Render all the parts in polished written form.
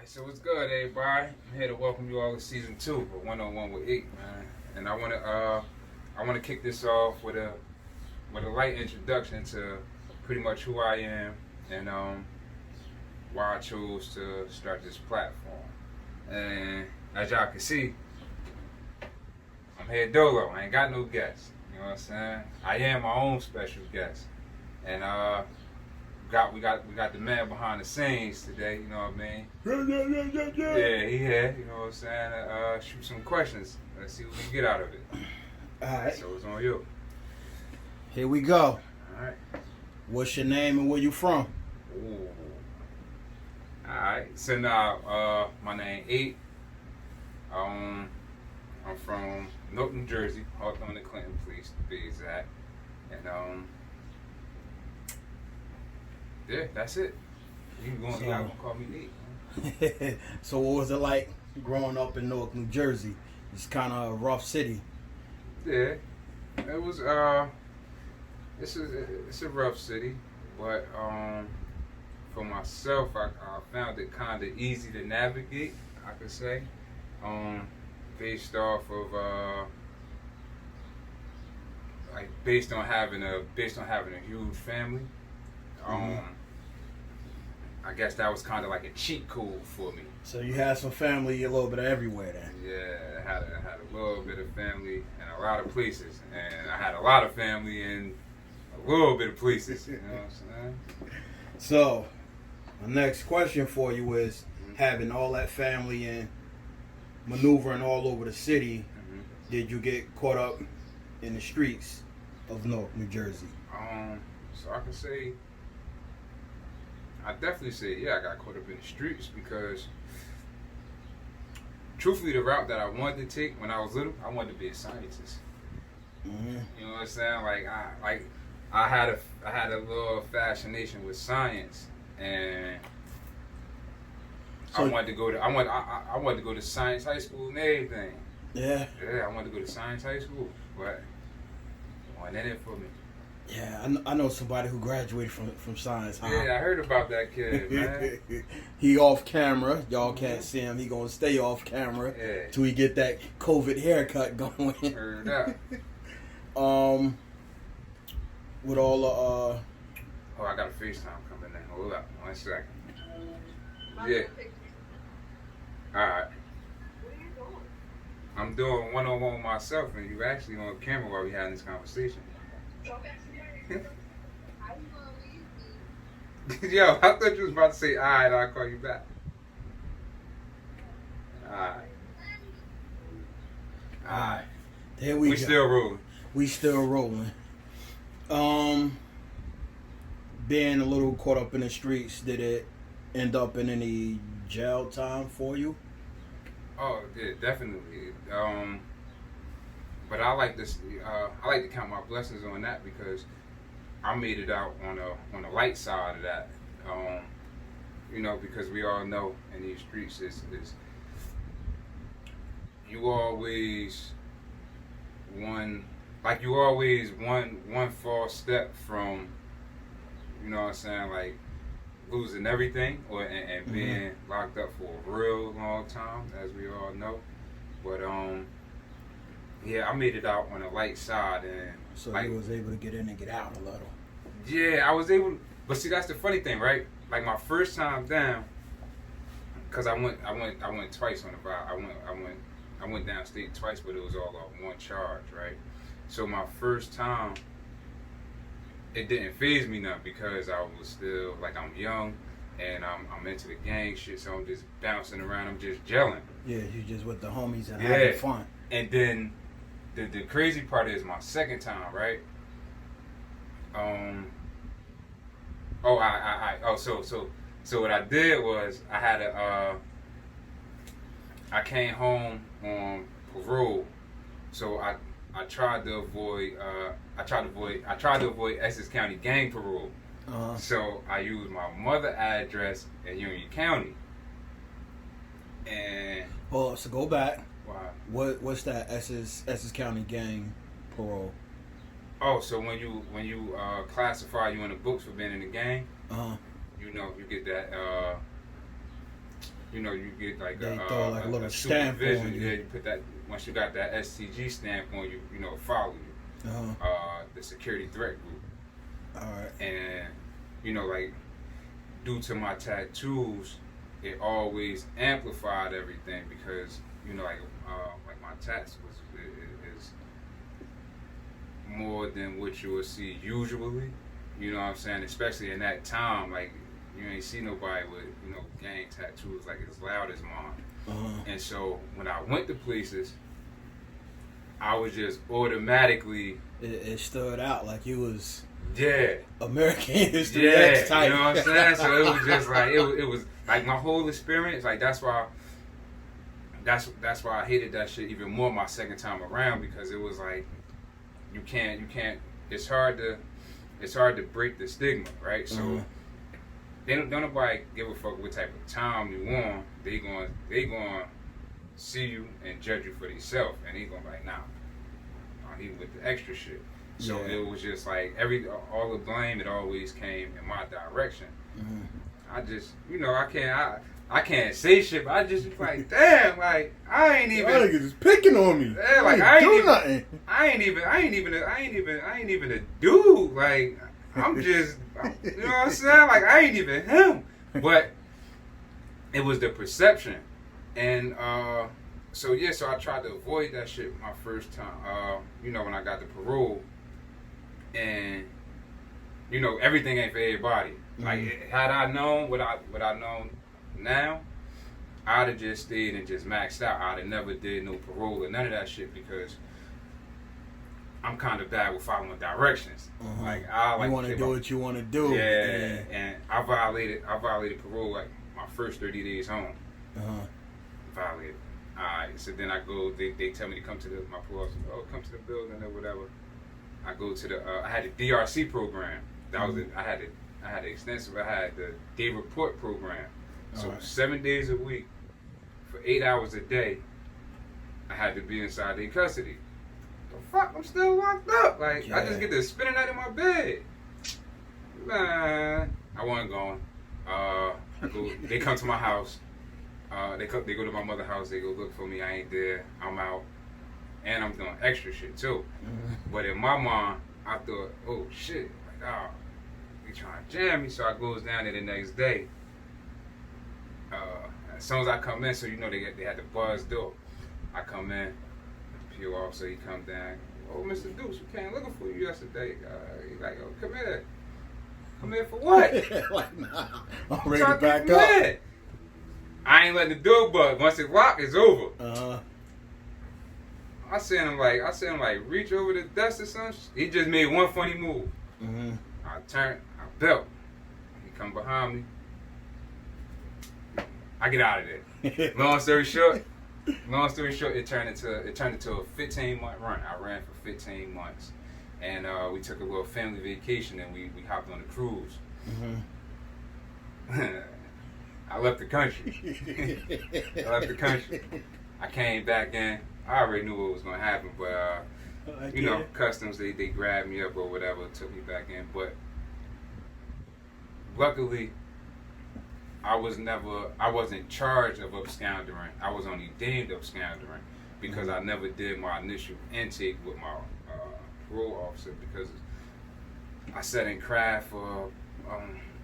Alright, so what's good, everybody? I'm here to welcome you all to season 2 of 1on1 with 8, man. And I wanna kick this off with a light introduction to pretty much who I am and why I chose to start this platform. And as y'all can see, I'm here dolo. I ain't got no guests. You know what I'm saying? I am my own special guest. And we got the man behind the scenes today, you know what I mean? Yeah, he here, you know what I'm saying? Shoot some questions. Let's see what we can get out of it. Alright. So it's on you. Here we go. Alright. What's your name and where you from? Ooh. Alright. So now, my name 8. I'm from Newark, New Jersey, Hawthorne and Clinton, please to be exact. And yeah, that's it. You can call me 8. So what was it like growing up in Newark, New Jersey? It's kind of a rough city. Yeah, it was. It's a rough city, but for myself, I found it kind of easy to navigate. I could say, based off of based on having a huge family. I guess that was kind of like a cheat code for me. So you had some family a little bit of everywhere then? Yeah, I had a little bit of family in a lot of places, and I had a lot of family in a little bit of places. You know what I'm saying? So, my next question for you is, having all that family and maneuvering all over the city, did you get caught up in the streets of Newark, New Jersey? So I can say, I definitely say, yeah, I got caught up in the streets because, truthfully, the route that I wanted to take when I was little, I wanted to be a scientist. Mm-hmm. You know what I'm saying? I had a little fascination with science, and So, I wanted to go to science high school and everything. Yeah. Yeah, I wanted to go to science high school, but it wasn't in it for me. Yeah, I know somebody who graduated from science. Huh? Yeah, I heard about that kid, man. He off camera. Y'all can't see him. He gonna stay off camera till he get that COVID haircut going. Heard that. With all the Oh, I got a FaceTime coming in. Hold up, 1 second. Yeah. All right. What are you doing? I'm doing 1on1 with myself, and you actually on camera while we having this conversation. Okay. How you gonna leave me? Yo, I thought you was about to say, all right, I'll call you back. All right. All right. there we go. Still rolling. We still rolling. Being a little caught up in the streets, did it end up in any jail time for you? Oh, yeah, definitely. But I like this. I like to count my blessings on that because I made it out on the light side of that. You know, because we all know in these streets is you always one false step from, you know what I'm saying, like losing everything and being locked up for a real long time, as we all know. But yeah, I made it out on the light side, and So you was able to get in and get out a little. yeah, I was able. But see, that's the funny thing, right? Like my first time down, because I went twice on the ride. I went downstate twice, but it was all on one charge, right? So my first time, it didn't faze me none because I was still like, I'm young and I'm into the gang shit, so I'm just bouncing around. I'm just gelling. Yeah, you just with the homies and having fun. And then the crazy part is my second time, right? So what I did was I came home on parole, so I tried to avoid Essex County gang parole. So I used my mother address in Union County. And so go back. Why? What's that Essex County gang parole? Oh, so when you classify you in the books for being in the gang, Uh-huh. you know, you get that you know, you get like They throw like a little stamp supervision. on you. Yeah, you put that, once you got that STG stamp on you, you know, follow you. The security threat group. All right. And, you know, like, due to my tattoos, it always amplified everything because, you know, like my tats is more than what you would see usually. You know what I'm saying? Especially in that time, like, you ain't see nobody with, you know, gang tattoos like as loud as mine. And so when I went to places, I was just automatically... It stood out like you was... Yeah. American history X type. You know what I'm saying? So it was just like, it was like my whole experience, like that's why I hated that shit even more my second time around, because it was like, you can't, it's hard to break the stigma, right? So don't nobody give a fuck what type of time you on. They going see you and judge you for themselves, and they gonna be like, nah, he with the extra shit. So it was just like all the blame, it always came in my direction. I just, you know, I can't say shit, but I just was like, damn, like I ain't even. Y'all niggas is picking on me. Yeah, like I ain't do nothing. I ain't even a dude. Like I'm just, you know what I'm saying? Like I ain't even him. But it was the perception, and so I tried to avoid that shit my first time. You know, when I got the parole, and you know everything ain't for everybody. Like had I known what I known now, I'd have just stayed and just maxed out. I'd have never did no parole or none of that shit, because I'm kind of bad with following directions. Like I like you want to do what you want to do. Yeah, and I violated parole like my first 30 days home. Violated. Alright, so then I go. They tell me to come to my parole officer. Oh, come to the building or whatever. I go to the. I had a DRC program. That was it. I had the day report program. So 7 days a week, for 8 hours a day, I had to be inside their custody. The fuck? I'm still locked up. Like I just get to spend a night in my bed. Man, I wasn't going. They come to my house. They go to my mother's house. They go look for me. I ain't there. I'm out, and I'm doing extra shit too. But in my mind, I thought, oh shit, like they trying to jam me. So I goes down there the next day. As soon as I come in, so you know they had the buzz door. I come in, PO officer, he come down. Oh, Mr. Dukes, we came looking for you yesterday. He like, oh, come here. Come here for what? Like, nah, I'm ready to back up. In. I ain't letting the door bug. Once it locked, it's over. I seen him like reach over the desk or something. He just made one funny move. I turned, I belt. He come behind me. I get out of there. Long story short, it turned into a 15-month run. I ran for 15 months, and we took a little family vacation, and we hopped on a cruise. I left the country. I came back in. I already knew what was going to happen, but you know, customs, they grabbed me up or whatever, took me back in. But luckily, I wasn't charged of absconding. I was only deemed absconding because I never did my initial intake with my parole officer, because I sat in craft for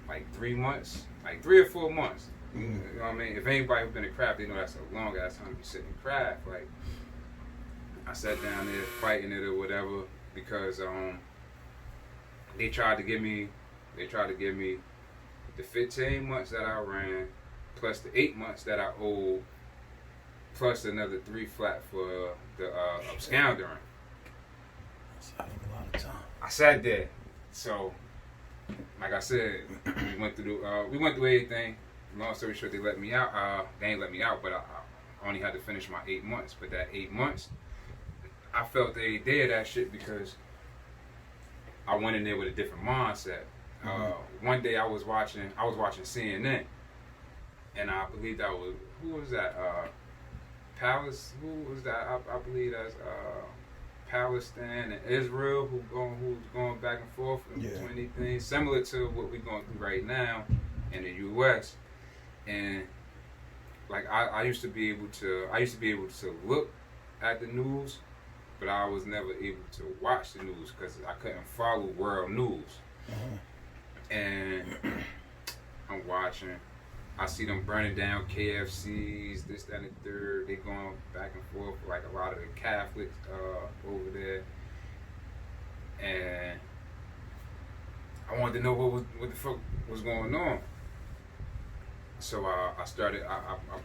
like 3 months, like 3 or 4 months. You know what I mean? If anybody who's been in craft, they know that's a long ass time to be sitting in craft. Like I sat down there fighting it or whatever, because they tried to give me the 15 months that I ran, plus the 8 months that I owed, plus another 3 flat for the absconding. That's a lot of time. I sat there. So, like I said, we went through everything. Long story short, they let me out. They ain't let me out, but I only had to finish my 8 months. But that 8 months, I felt they did that shit because I went in there with a different mindset. One day I was watching CNN, and I believe that was, who was that? Palace. Who was that? I believe that's Palestine and Israel, who's going back and forth between these things, similar to what we're going through right now in the U.S. And like I used to be able to look at the news, but I was never able to watch the news because I couldn't follow world news. And I'm watching. I see them burning down KFCs, this, that, and the third. They going back and forth like a lot of the Catholics over there. And I wanted to know what the fuck was going on. So I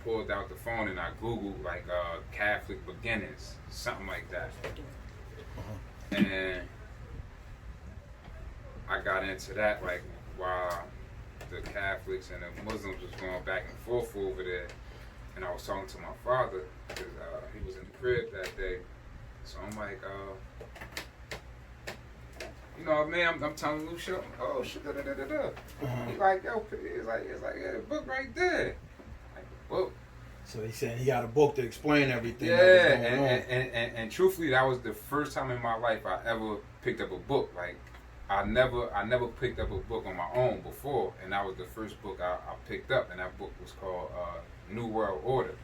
pulled out the phone and I Googled like Catholic beginnings, something like that. And I got into that like while the Catholics and the Muslims was going back and forth over there. And I was talking to my father because he was in the crib that day. So I'm like, you know, man, I'm telling Lou shit. Oh shit, da da da da da. He's like, yo, it's like, yeah, the book right there. Like the book. So he said he got a book to explain everything. Yeah, that was going on. and truthfully, that was the first time in my life I ever picked up a book. Like, I never picked up a book on my own before, and that was the first book I picked up, and that book was called New World Order.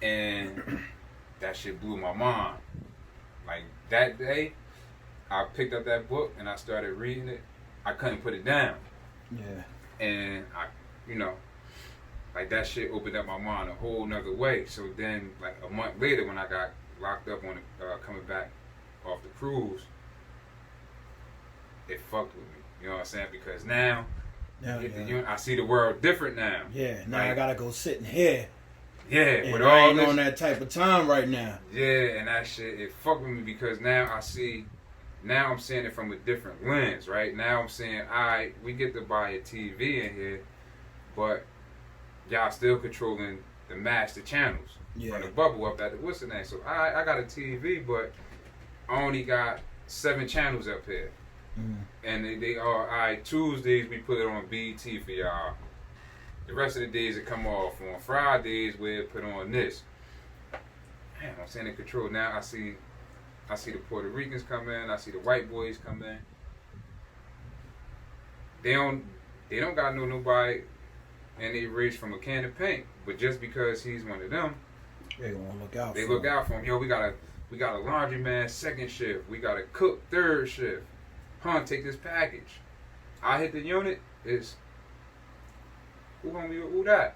And that shit blew my mind. Like that day, I picked up that book and I started reading it. I couldn't put it down. Yeah. And I, you know, like that shit opened up my mind a whole nother way. So then, like a month later, when I got locked up on coming back off the cruise, it fucked with me. You know what I'm saying? Because now, I see the world different now. Yeah. Now like, I gotta go sit in here. Yeah, and with I all ain't this, on that type of time right now. Yeah, and that shit, it fucked with me because now I'm seeing it from a different lens, right? Now I'm saying, alright, we get to buy a TV in here, but y'all still controlling the master channels from the bubble up at the what's the name? So I got a TV, but I only got 7 channels up here. And they are, alright, Tuesdays we put it on BT for y'all. The rest of the days it come off. On Fridays we put on this. Man, I'm saying in control. Now I see the Puerto Ricans come in, I see the white boys come in. They don't got nobody and they race from a can of paint. But just because he's one of them, they gonna look out. They look out for him. Yo, we got a laundryman second shift. We got a cook third shift. Take this package. I hit the unit. It's who that?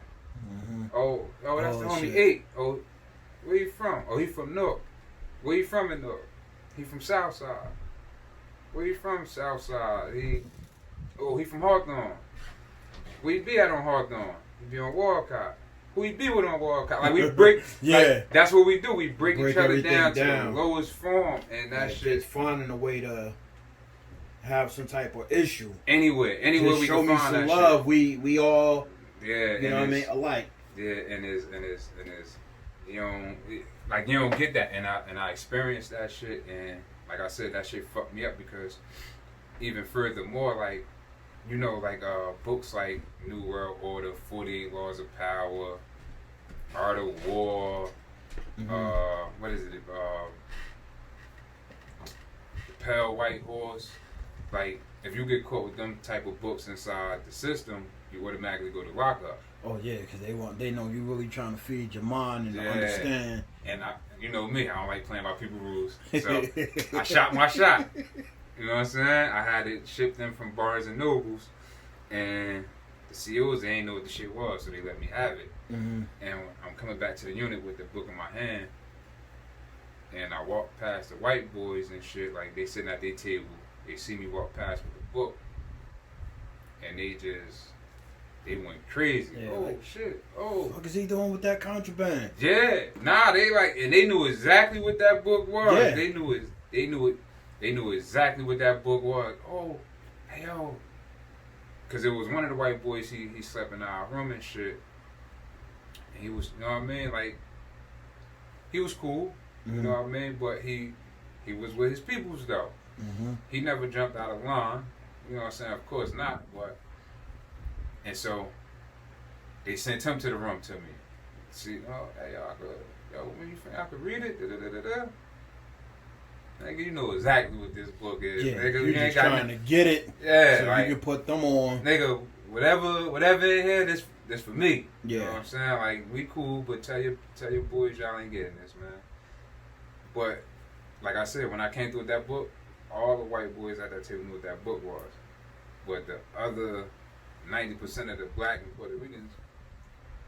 Oh, that's the homie 8. Oh, where you from? Oh, he from North. Where you from in North? He from Southside. Where you from Southside? He from Hawthorne. Where you be at on Hawthorne? You be on Walcott. Who you be with on Walcott? Like we break. Like, that's what we do. We break each other down to the lowest form, and that shit. Just finding a way to have some type of issue. Anywhere just we show can me find some that love. Shit. We all, yeah, you know what I mean, alike. Yeah, and it's you don't get that, and I experienced that shit, and like I said, that shit fucked me up because even furthermore, like you know, like books like New World Order, 48 Laws of Power, Art of War, what is it? The Pale White Horse. Like, if you get caught with them type of books inside the system, you automatically go to lockup. Oh yeah, because they know you really trying to feed your mind and understand. And you know me, I don't like playing by people's rules, so I shot my shot. You know what I'm saying? I had it shipped in from Barnes and Nobles, and the COs, they ain't know what the shit was, so they let me have it. And I'm coming back to the unit with the book in my hand, and I walk past the white boys and shit, like they sitting at their table. They see me walk past with the book, and they went crazy. Yeah, oh shit! Oh, what is he doing with that contraband? Yeah, nah, and they knew exactly what that book was. Yeah. They knew exactly what that book was. Oh, hey yo, because it was one of the white boys. He slept in our room and shit. And he was, you know what I mean, like he was cool, you know what I mean, but he was with his peoples though. He never jumped out of line. You know what I'm saying? Of course not. But and so they sent him to the room to me. See, oh, hey, when you think I could read it? Nigga, you know exactly what this book is. Yeah, nigga, you just trying to get it. Yeah, so like, you can put them on. Nigga, whatever in here, this for me. You know Yeah. what I'm saying? Like, we cool, but tell your boys y'all ain't getting this, man. But like I said, when I came through with that book, all the white boys at that table knew what that book was. But the other 90% of the black and Puerto Ricans,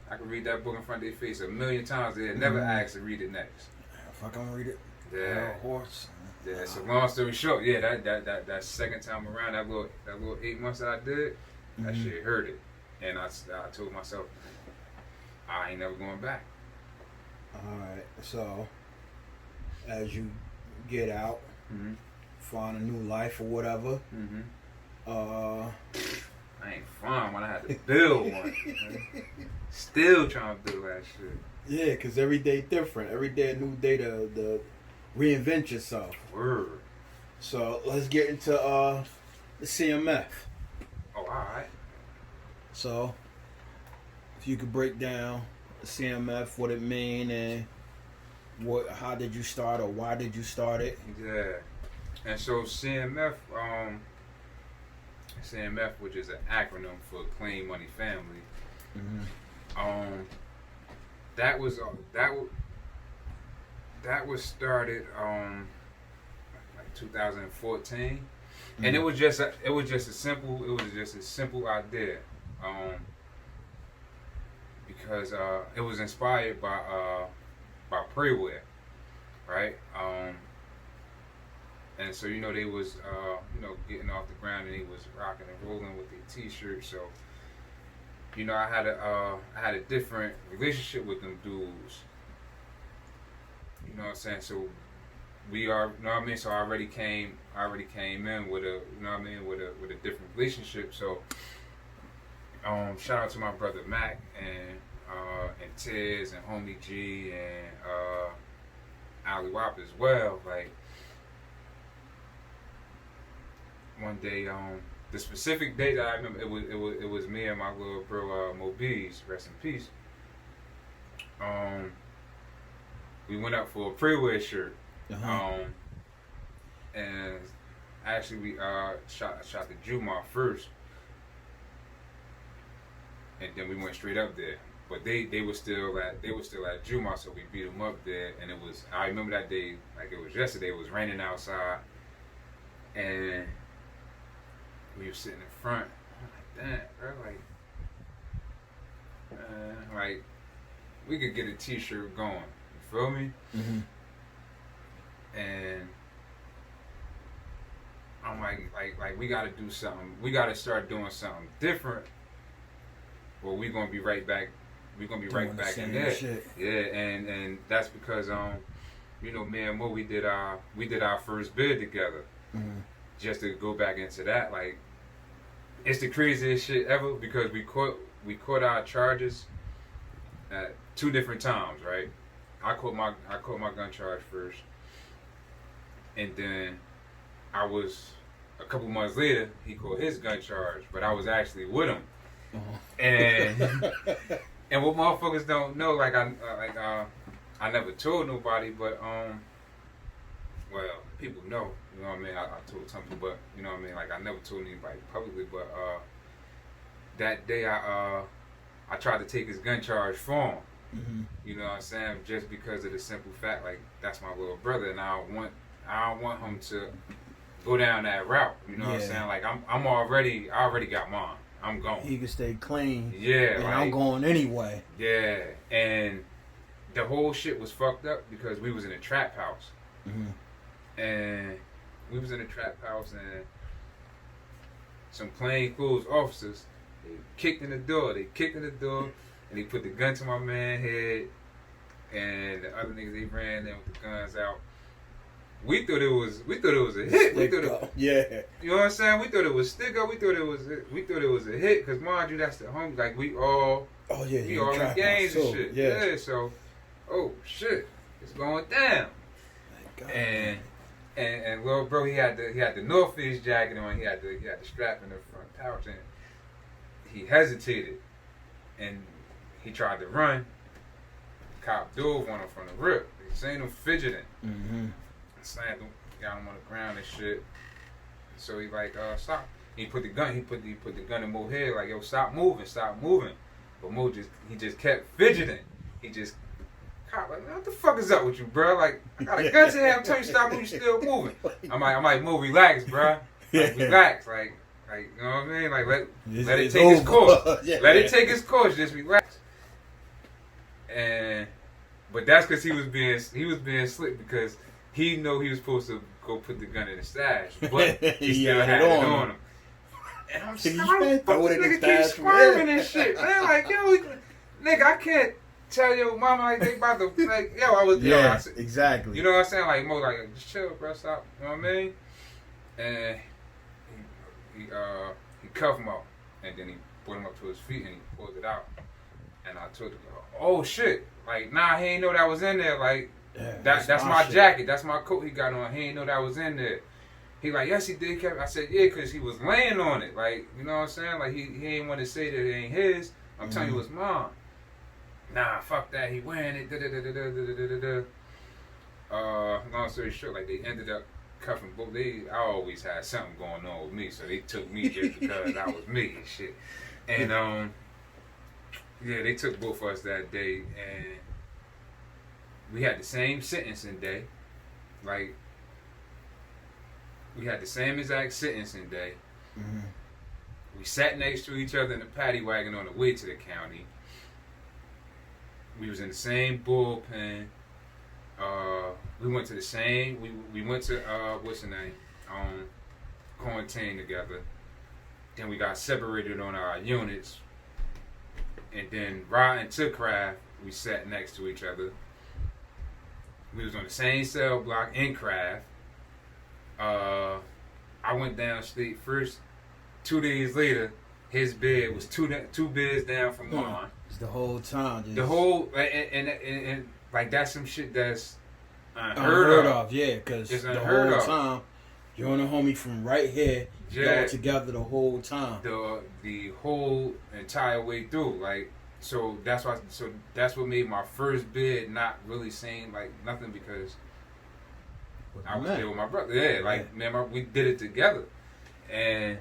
I could read that book in front of their face a million times. They'd never ask to read it next. If I can read it. Yeah. Horse. Yeah. So long story short, yeah, that second time around, that little 8 months that I did, that shit hurt it. And I told myself, I ain't never going back. Alright, so as you get out, find a new life or whatever, I ain't fun when I had to build one. Still trying to build that shit. yeah, because every day different. Every day a new day to reinvent yourself. Word. So let's get into the CMF. Oh, alright. So if you could break down the CMF, what it mean, and how did you start or why did you start it? Yeah. And so CMF, which is an acronym for Clean Money Family, that was started like 2014, and it was just a simple idea, because it was inspired by Prayware, right? And so they was getting off the ground, and he was rocking and rolling with the t-shirt. So I had a different relationship with them dudes. You know what I'm saying? So we are, you know what I mean? So I already came in with a, you know what I mean, with a different relationship. So shout out to my brother Mac and Tiz and Homie G and Ali Wap as well. Like, one day, the specific date that I remember, it was me and my little bro Mobiz, rest in peace. We went up for a Prayware shirt, and actually we shot the Juma first, and then we went straight up there. But they were still at Juma, so we beat them up there, and I remember that day like it was yesterday. It was raining outside, and we were sitting in front. I'm like, damn, bro, like we could get a t-shirt going. You feel me? And I'm like we gotta do something. We gotta start doing something different. Well, we're gonna be right back. We're gonna be right back in there. Shit. Yeah, and that's because me and Mo, we did our first bid together. Just to go back into that, like, it's the craziest shit ever, because we caught our charges at 2 different times, right? I caught my gun charge first, and then I was a couple months later, he caught his gun charge, but I was actually with him. And what motherfuckers don't know, I never told nobody, but well, people know, you know what I mean? I told some people, but you know what I mean? Like, I never told anybody publicly, but that day I tried to take his gun charge from him. You know what I'm saying? Just because of the simple fact, like, that's my little brother, and I don't want him to go down that route. You know what I'm saying? Like, I already got mine. I'm going. He can stay clean. Yeah, and like, I'm going anyway. Yeah, and the whole shit was fucked up because we was in a trap house. And we was in a trap house, and some plainclothes officers, they kicked in the door, and they put the gun to my man's head, and the other niggas, they ran in with the guns out. We thought it was a hit. Yeah. You know what I'm saying? We thought it was stick up. We thought it was a hit, because mind you, that's the home. Like, we all in gangs and shit. Yeah. So, oh shit, it's going down. And little bro, he had the North Face jacket on. He had the strap in the front pouch, and he hesitated, and he tried to run. Cop dove on him from the rip. They seen him fidgeting. Slammed him, got him on the ground and shit. So he like, stop. He put the gun in Mo's head, like, yo, stop moving. But Mo just kept fidgeting. He just cop like, man, what the fuck is up with you, bro? Like, I got a gun to him. I'm telling you, stop moving. You still moving. I'm like, Mo, relax, bro. Like, relax. Like, you know what I mean? Like, let it take its course. Let it take its course. Just relax. But that's because he was being slick because he know he was supposed to go put the gun in the stash, but he still had it on him. And I'm just like, why the fuck this nigga keep squirming and shit, man? Like, yo, nigga, I can't tell your mama like they about to like, yo, I was, exactly. You know what I'm saying? Like, Mo, like, just chill, bro, stop. You know what I mean? And he cuffed him up, and then he put him up to his feet and he pulled it out. And I told him, oh shit, like, nah, he ain't know that was in there. Like, that's my jacket, that's my coat he got on. He ain't know that was in there. He like, yes, he did. I said, yeah, because he was laying on it. Like, you know what I'm saying? Like, he ain't want to say that it ain't his. I'm telling you, it's mine. Nah, fuck that. He wearing it. Long story short, like, they ended up cuffing both. I always had something going on with me, so they took me just because I was me and shit. And, yeah, they took both of us that day, and we had the same sentencing day. Like, we had the same exact sentencing day. Mm-hmm. We sat next to each other in the paddy wagon on the way to the county. We was in the same bullpen. We went to the same. We went to what's the name? Quarantine together. Then we got separated on our units. And then riding to Craft, we sat next to each other. We was on the same cell block in Craft. I went downstate first. 2 days later, his bed was two beds down from mine. It's the whole time. The whole and like that's some shit that's unheard of. Yeah, because it's the whole time you and a homie from right here, y'all together the whole time. The whole entire way through, like. So that's what made my first bid not really seem like nothing because I was there with my brother. Yeah, like man, we did it together, and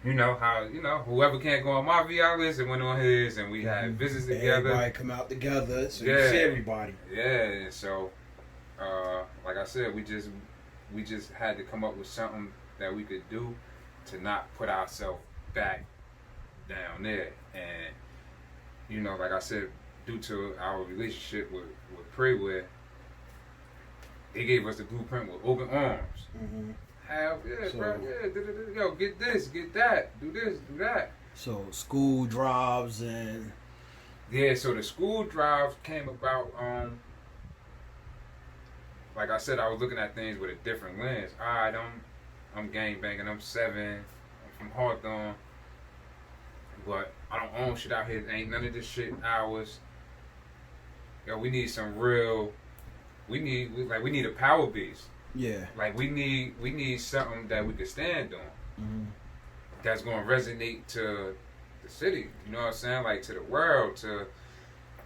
you know how whoever can't go on my VI list and went on his, and we had visits together. Everybody come out together. So you see everybody. Yeah, and so like I said, we just had to come up with something that we could do to not put ourselves back down there. And you know, like I said, due to our relationship with Prayware, they gave us the blueprint with open arms. Mm-hmm. Bro, yo, get this, get that, do this, do that. So school drives and so the school drives came about. Like I said, I was looking at things with a different lens. Alright, I'm gangbanging. I'm 7. I'm from Hawthorne. But I don't own shit out here. Ain't none of this shit ours. Yo, we need some real. We need a power base. Yeah. Like we need something that we can stand on. Mm-hmm. That's gonna resonate to the city. You know what I'm saying? Like to the world.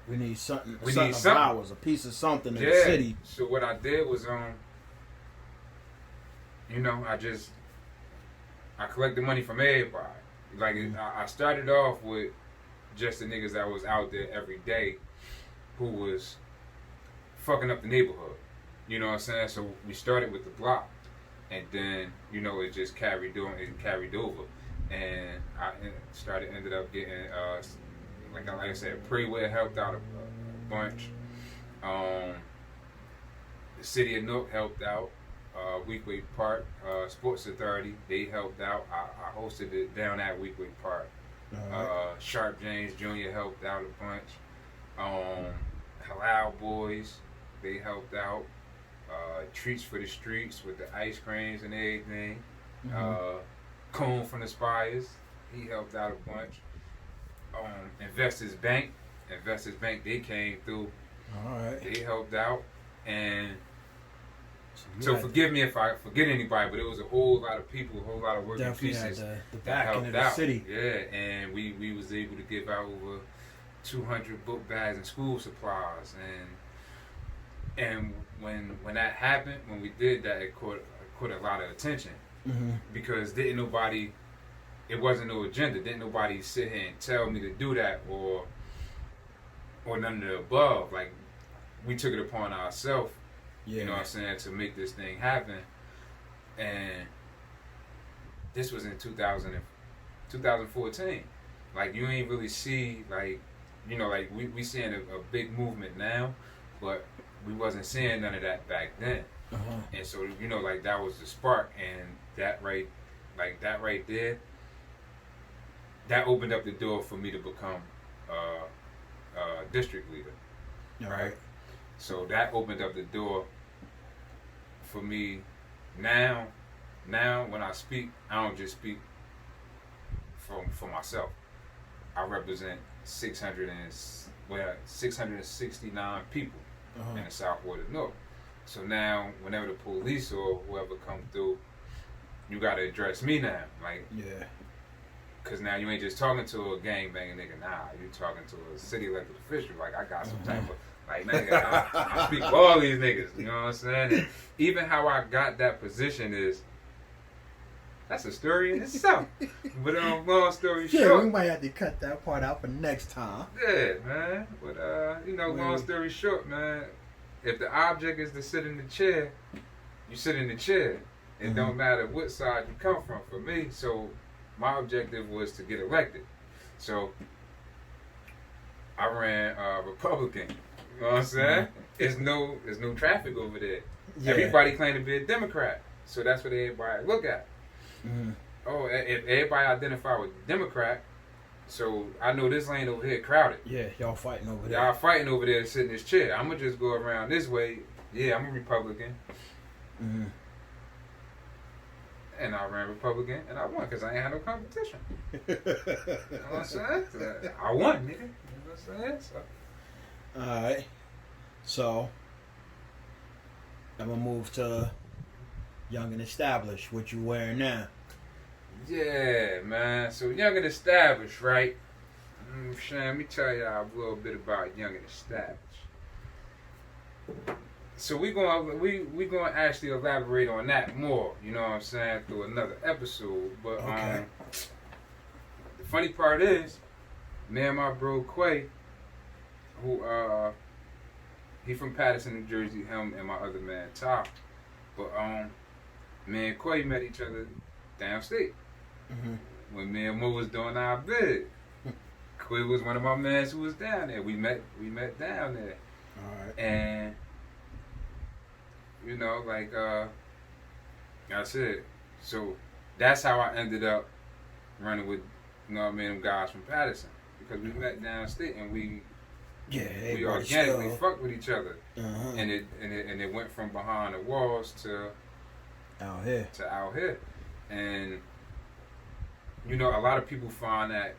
We need something. We something need something. Of ours, a piece of something in the city. So what I did was I collected money from everybody. Like I started off with just the niggas that was out there every day, who was fucking up the neighborhood. You know what I'm saying? So we started with the block, and then it just carried on and carried over, and I ended up getting like I said, Prayware helped out a bunch. The city of Newark helped out. Weekway Park Sports Authority, they helped out. I hosted it down at Weekway Park. Right. Sharp James Jr. helped out a bunch. Halal Boys, they helped out. Treats for the Streets with the ice creams and everything. Mm-hmm. Cone from the Spires, he helped out a bunch. Investors Bank, they came through. All right. They helped out, and so forgive me if I forget anybody, but it was a whole lot of people, a whole lot of working pieces the that helped of the out. City. Yeah, and we was able to give out over 200 book bags and school supplies, and when that happened, when we did that, it caught a lot of attention. Mm-hmm. Because didn't nobody it wasn't no agenda. Didn't nobody sit here and tell me to do that or none of the above. Like, we took it upon ourselves, Yeah. you know what I'm saying, to make this thing happen. And this was in 2014. Like, you ain't really see, like, you know, like, we seeing a big movement now, but we wasn't seeing none of that back then. Uh-huh. And so, you know, like, that was the spark, and that right there, that opened up the door for me to become district leader. All Right. So that opened up the door for me. Now when I speak, I don't just speak for myself. I represent 669 people Uh-huh. in the South Ward of North. So now, whenever the police or whoever come through, you gotta address me now, like, Yeah. cause now you ain't just talking to a gangbanging nigga. Nah, you talking to a city elected official. Like, I got some type of, like, nigga, I speak for all these niggas. You know what I'm saying? And even how I got that position that's a story in itself. But long story Yeah, we short, might have to cut that part out for next time. yeah, man. But you know, long story short, man. If the object is to sit in the chair, you sit in the chair. It don't matter what side you come from. For me, so my objective was to get elected. So I ran Republican. You know what I'm saying? There's no traffic over there. Yeah. Everybody claimed to be a Democrat, so that's what everybody look at. Oh, if everybody identify with Democrat, so I know this lane over here crowded. Yeah, y'all fighting over there. Y'all fighting over there to sit in this chair. I'm gonna just go around this way. Yeah, I'm a Republican. And I ran Republican, and I won because I ain't had no competition. You know what I'm saying? I won, nigga. You know what I'm saying? So. Alright. So, I'm going to move to Young and Established. What you wearing now? Yeah, man. So, Young and Established, right? Shane, let me tell y'all a little bit about Young and Established. So we gonna actually elaborate on that more, you know what I'm saying, through another episode. But Okay. the funny part is, me and my bro Quay, who he from Patterson, New Jersey, him and my other man Ty. But me and Quay met each other downstate. When me and Mo was doing our bid. Quay was one of my mans who was down there. We met down there. Alright. And you know, like I said, so that's how I ended up running with, you know what I mean, them guys from Patterson, because we met downstate and we organically fucked with each other, and it went from behind the walls to out here. And you know, a lot of people find that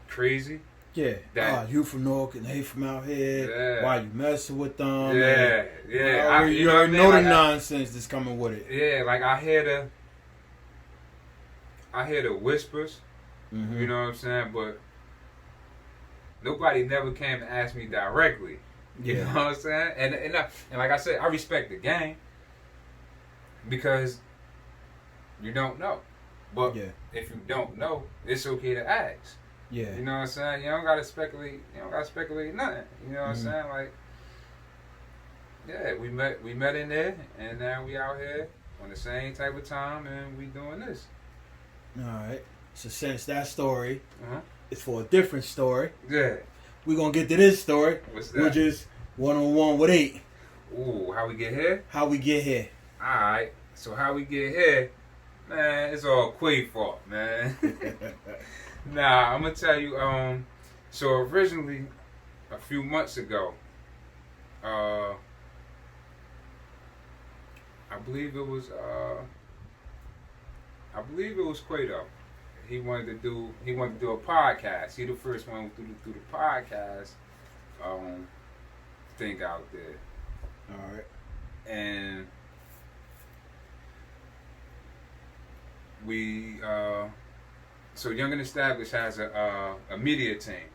crazy. Yeah. You from North and they from out here. Yeah. Why you messing with them? Yeah. You already know the nonsense that's coming with it. Yeah, like I hear the whispers. You know what I'm saying? But nobody never came to ask me directly. You know what I'm saying? And like I said, I respect the game because you don't know. But if you don't know, it's okay to ask. Yeah. You know what I'm saying? You don't gotta speculate. You don't gotta speculate nothing. You know what I'm saying? Like, yeah, we met in there, and now we out here on the same type of time, and we doing this. All right. So since that story Uh-huh. is for a different story, Yeah. we're gonna get to this story, What's that? which is 1on1 with 8. Ooh, how we get here? How we get here? All right. So how we get here, man? It's all Quay fault, man. Nah, I'm gonna tell you. So originally, a few months ago, I believe it was Quay though. He wanted to do a podcast. He the first one who do the podcast thing out there. All right. And we so Young and Established has a media team,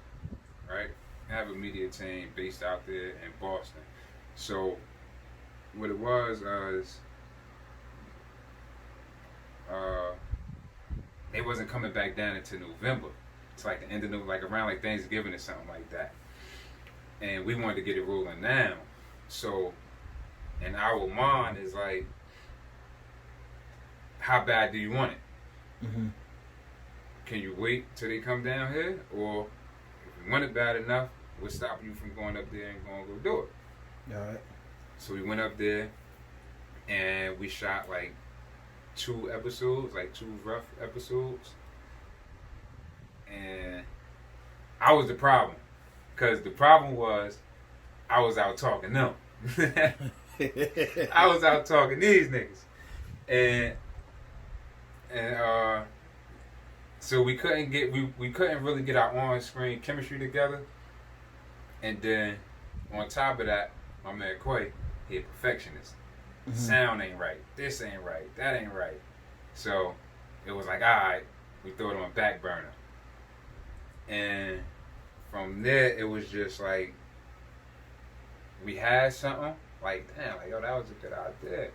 right? They have a media team based out there in Boston. So what it was they wasn't coming back down until November. It's like the end of like around like Thanksgiving or something like that. And we wanted to get it rolling now. So, and our mind is like, how bad do you want it? Mm-hmm. Can you wait till they come down here? Or if you want it bad enough, what's stopping you from going up there and going to go do it? All right. So we went up there and we shot like 2 episodes, like 2 rough episodes. And I was the problem. Because the problem was I was out talking them. I was out talking these niggas. And so we couldn't really get our on-screen chemistry together. And then on top of that, my man Quay, he a perfectionist. Mm-hmm. Sound ain't right. This ain't right. That ain't right. So it was like, all right, we throw it on back burner. And from there, it was just like, we had something. Like, damn, like, yo, that was a good idea.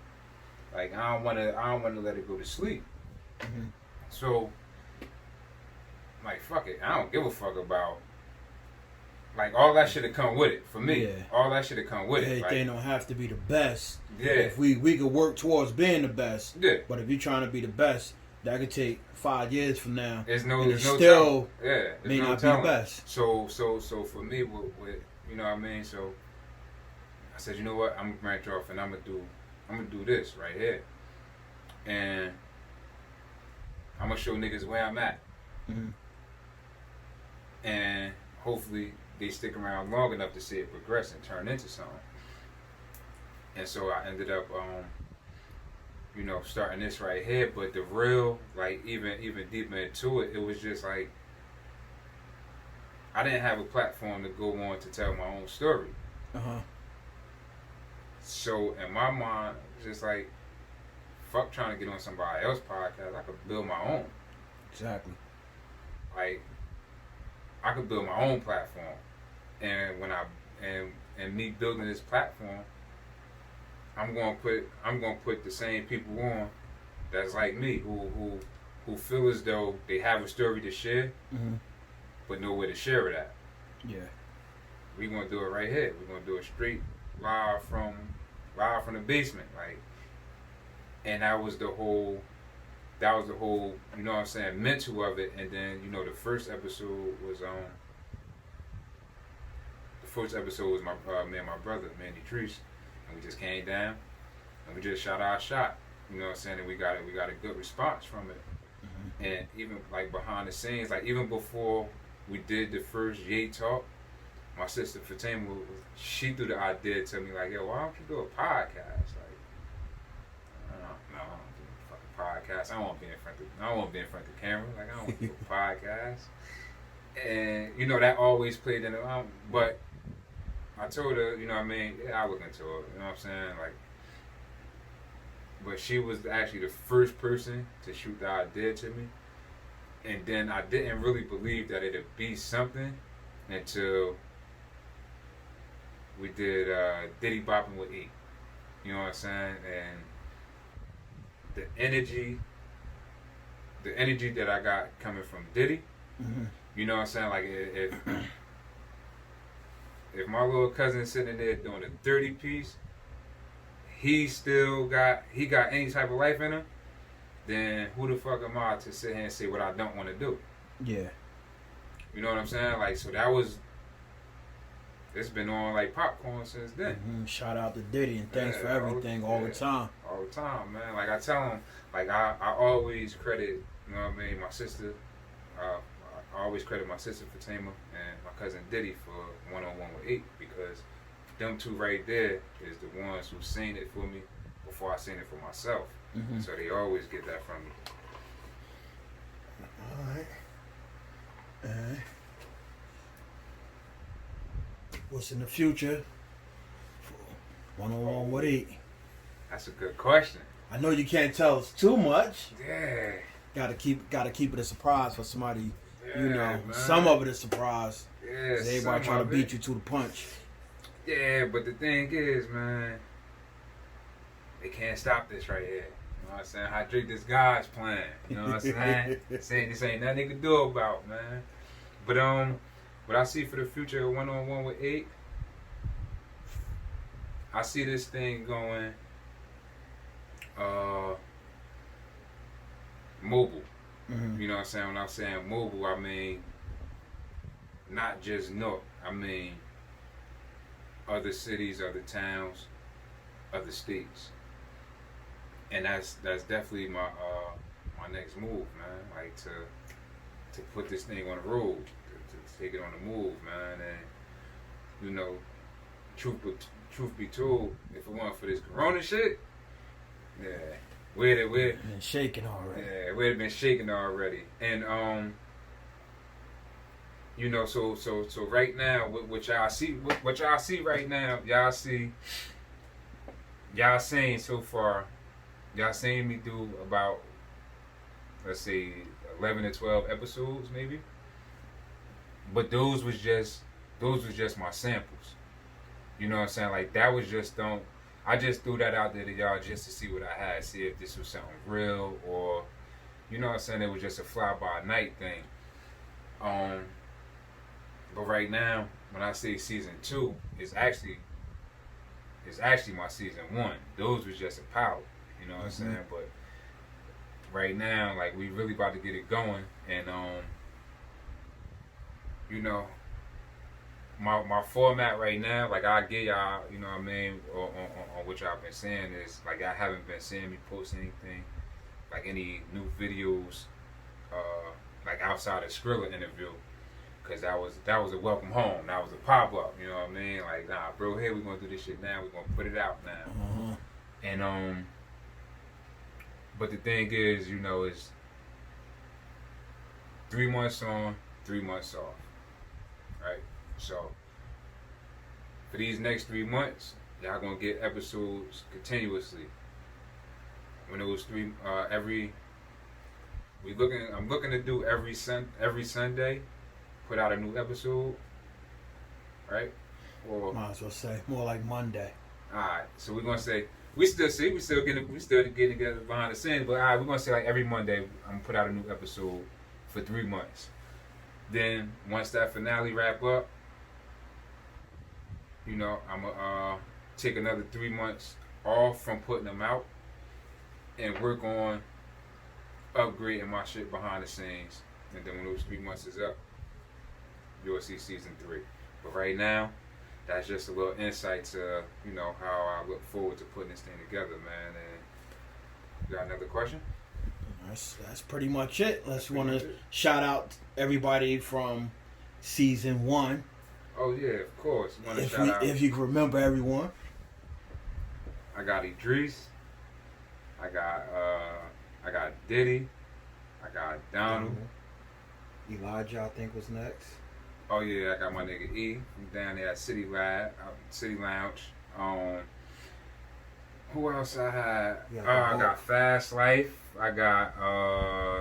Like, I don't want to let it go to sleep. Mm-hmm. So, like, fuck it. I don't give a fuck about. Like, all that should have come with it for me. Yeah. All that should have come with it. Everything Like, don't have to be the best. yeah. If we could work towards being the best. Yeah. But if you're trying to be the best, that could take 5 years from now. There's no still telling. Yeah. There's may no not telling. be the best. So for me, with you know what I mean. So I said, you know what, I'm gonna branch off and I'm gonna do this right here, and I'm gonna show niggas where I'm at, Mm-hmm. and hopefully they stick around long enough to see it progress and turn into something. And so I ended up, starting this right here. But the real, like, even deeper into it, it was just like, I didn't have a platform to go on to tell my own story. Uh-huh. So in my mind, it's just like, fuck trying to get on somebody else's podcast. I could build my own. Exactly. Like, I could build my own platform. And when and me building this platform, I'm gonna put the same people on that's like me, who feel as though they have a story to share, Mm-hmm. but nowhere to share it at. Yeah. We're gonna do it right here. We're gonna do it straight live from the basement, like. And that was the whole, you know what I'm saying, mental of it. And then, the first episode was my me and my brother, Mandy Treese, and we just came down and we just shot our shot. You know what I'm saying? And we got a good response from it. Mm-hmm. And even like behind the scenes, like even before we did the first Ye Talk, my sister Fatima, she threw the idea to me like, yo, why don't you do a podcast? Like, no, I don't do a fucking podcast. I don't want to be in front of the camera. Like, I don't want to do a podcast. And that always played in the but I told her, you know what I mean, yeah, I look into it, you know what I'm saying? Like, but she was actually the first person to shoot the idea to me. And then I didn't really believe that it'd be something until we did Diddy Bopping with 8. You know what I'm saying? And the energy that I got coming from Diddy, Mm-hmm. you know what I'm saying? Like, if my little cousin's sitting there doing a 30 piece, he got any type of life in him, then who the fuck am I to sit here and say what I don't want to do? Yeah. You know what I'm saying? Like, so it's been on like popcorn since then. Mm-hmm. Shout out to Diddy and thanks for everything all the time. All the time, man. Like, I tell him, like, I always credit, you know what I mean, my sister. I always credit my sister Fatima and my cousin Diddy for 1on1wit8 because them two right there is the ones who seen it for me before I seen it for myself. Mm-hmm. So they always get that from me. All right. What's in the future for 1on1wit8? That's a good question. I know you can't tell us too much. Yeah. Gotta keep it a surprise for somebody. Yeah, man. Some of it is surprise. Yeah, Everybody trying to beat you to the punch. Yeah, but the thing is, man, they can't stop this right here. You know what I'm saying? How Drake this God's plan. You know what I'm saying? This ain't nothing they can do about, man. But what I see for the future of 1on1 with 8, I see this thing going mobile. Mm-hmm. You know what I'm saying? When I'm saying mobile, I mean not just North. I mean other cities, other towns, other states. And that's definitely my next move, man. Like to put this thing on the road, to take it on the move, man. And you know, truth be told, if it weren't for this Corona shit, yeah, we'd Been shaking already. yeah, we'd have been shaking already. And you know, so right now, what y'all see right now, y'all saying so far, y'all saying me do about, let's say, 11 to 12 episodes maybe. But those was just my samples. You know what I'm saying? Like that was just I just threw that out there to y'all just to see what I had, see if this was something real or, you know what I'm saying, it was just a fly by night thing. But right now, when I say season 2, it's actually my season 1. Those was just a pilot, you know what I'm saying? But right now, like we really about to get it going, and you know, my format right now, like I get y'all, you know what I mean, on what y'all been saying is like I haven't been seeing me post anything, like any new videos, like outside of Skrilla interview. Cause that was a welcome home. That was a pop up. You know what I mean? Like, nah, bro, hey, we're gonna do this shit now. We're gonna put it out now. And but the thing is, you know, it's 3 months on, 3 months off, right? So for these next 3 months, y'all gonna get episodes continuously. When it was I'm looking to do every Sunday. Put out a new episode, right? Or might as well say more like Monday. Alright, so we're gonna say we still getting together behind the scenes, but alright, we're gonna say like every Monday I'm gonna put out a new episode for 3 months. Then once that finale wrap up, you know, I'm gonna take another 3 months off from putting them out and work on upgrading my shit behind the scenes. And then when those 3 months is up, you'll see season 3. But right now, that's just a little insight to, you know, how I look forward to putting this thing together, man. And you got another question? That's pretty much it. Let's want to shout out everybody from season 1. Oh yeah, of course. Shout out. If you can remember everyone. I got Idris. I got Diddy. I got Donald. Elijah, I think, was next. Oh yeah, I got my nigga E from down there at City Lounge. Who else I had? I got Fast Life. I got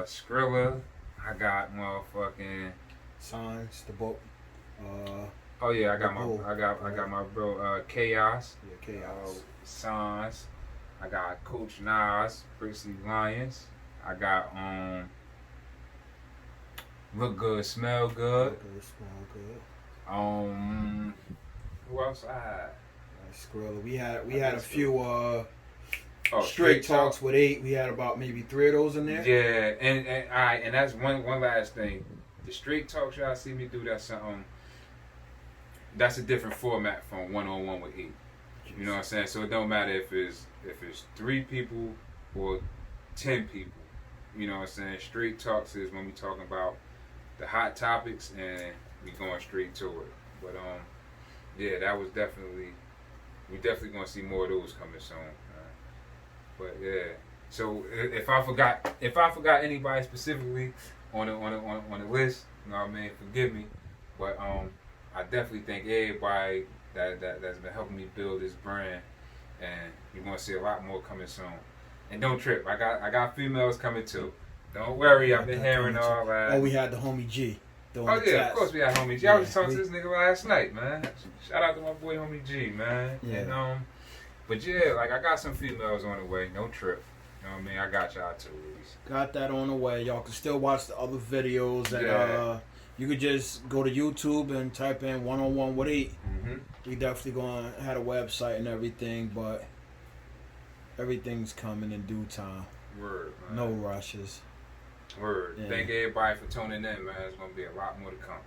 Skrilla. I got motherfucking Signs, the book. Oh yeah, I got my bro Chaos. Yeah, Chaos. Signs. I got Coach Nas, Princely Lions. I got Look Good, Smell Good. Who else I had? Skrilla. We had a few Straight talks with 8. We had about maybe 3 of those in there. Yeah, and that's one last thing. The straight talks y'all see me do, that's something. That's a different format from 1on1 with 8. You know what I'm saying? So it don't matter if it's 3 people or 10 people. You know what I'm saying? Straight talks is when we talking about the hot topics and we going straight to it. But yeah, that was we definitely gonna see more of those coming soon. But yeah, so if I forgot anybody specifically on the list, you know what I mean, forgive me. But I definitely thank everybody that's been helping me build this brand, and you're gonna see a lot more coming soon. And don't trip, I got females coming too. Don't worry, I've been hearing all that. Oh, we had the homie G. Oh yeah, of course we had homie G. I was talking to this nigga last night, man. Shout out to my boy homie G, man. Yeah. And but yeah, like I got some females on the way. No trip. You know what I mean? I got y'all too, Reese. Got that on the way. Y'all can still watch the other videos. And Yeah. you could just go to YouTube and type in 1on1wit8. Mm-hmm. We definitely going to have a website and everything, but everything's coming in due time. Word, man. No rushes. Word. Yeah. Thank everybody for tuning in, man. There's going to be a lot more to come.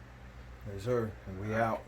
Yes, sir. And we out.